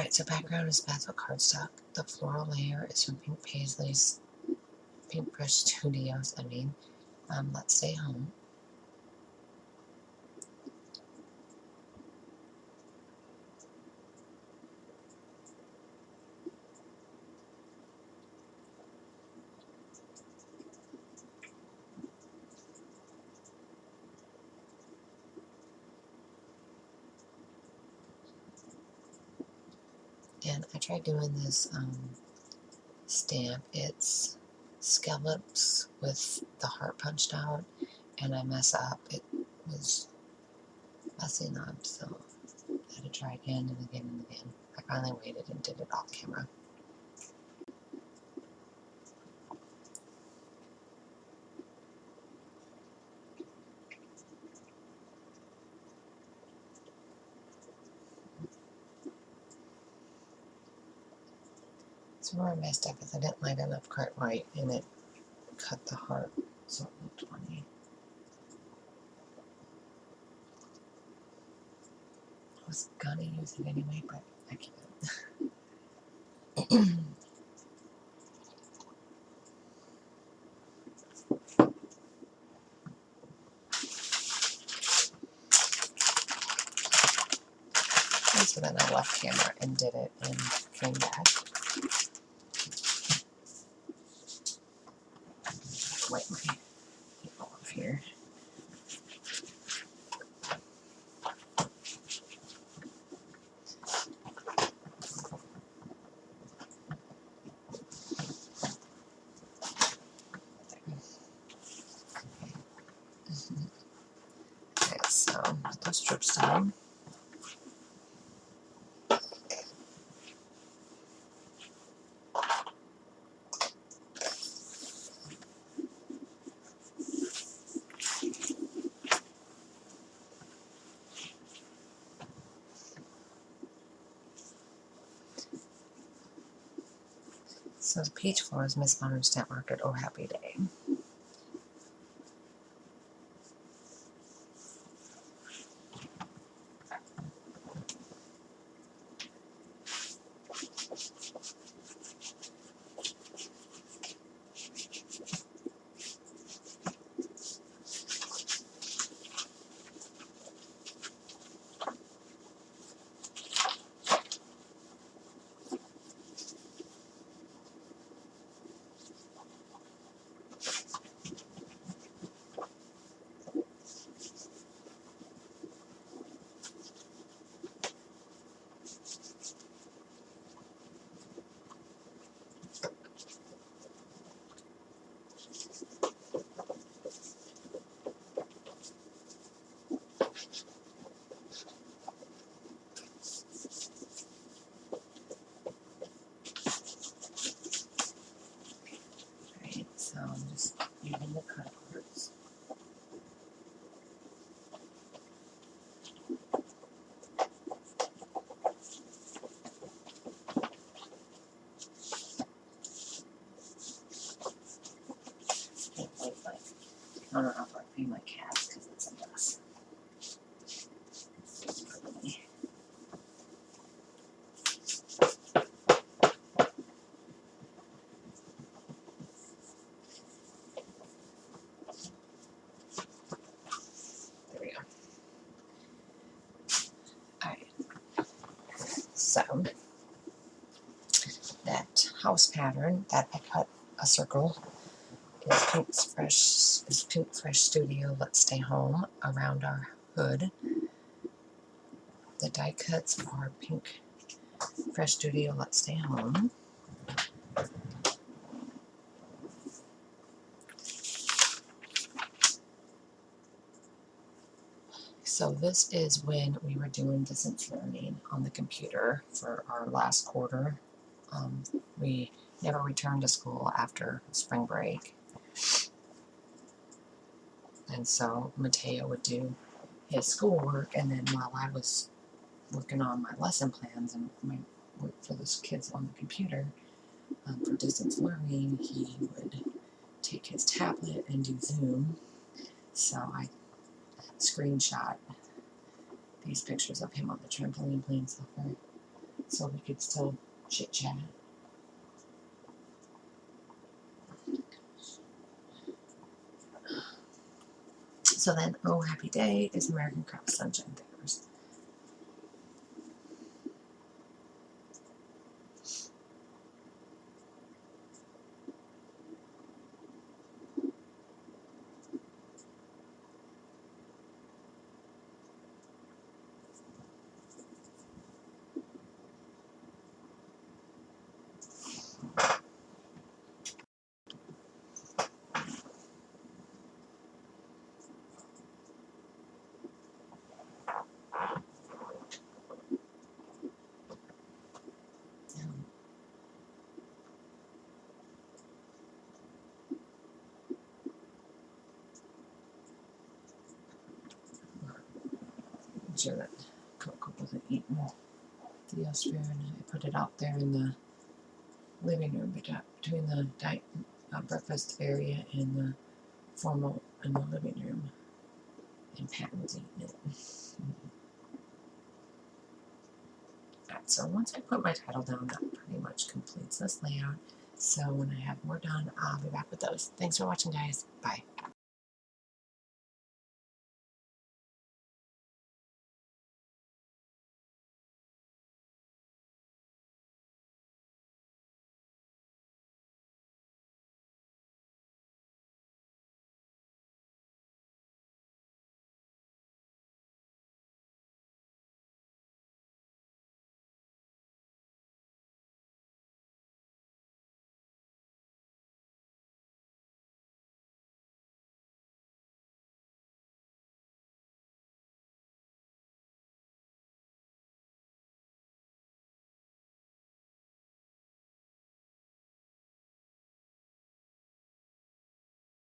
Alright, so background is bathroom cardstock. The floral layer is from Pink Paisley's Pink Brush Studios, Let's Stay Home. And I tried doing this stamp. It's scallops with the heart punched out, and I mess up. It was messing up, so I had to try again and again and again. I finally waited and did it off camera. So where I messed up is I didn't line it up quite right, and it cut the heart, so it looked funny. I was gonna use it anyway, but I can't. And so then I left camera and did it and came back. Wipe my paper off here. Okay, so put those strips down. So the page 4 is Miss Modern Stamp Market, Oh Happy Day. Right, so I'm just using the cut parts. Counter up like paying my cats because it's a mess. There we go. Alright. So that house pattern that I cut a circle is Pink Fresh Studio Let's Stay Home around our hood. The die cuts are Pink Fresh Studio Let's Stay Home. So this is when we were doing distance learning on the computer for our last quarter. We never returned to school after spring break. And so Mateo would do his schoolwork, and then while I was working on my lesson plans and my work for the kids on the computer for distance learning, he would take his tablet and do Zoom. So I screenshot these pictures of him on the trampoline playing soccer. so we could still chit chat. So then, oh happy day is American Craft Sunshine Thinners. Make sure that Coco wasn't eating the Austrian. I put it out there in the living room between the breakfast area and the formal in the living room. And Pat was eating it. Alright, so once I put my title down, that pretty much completes this layout. So when I have more done, I'll be back with those. Thanks for watching, guys. Bye.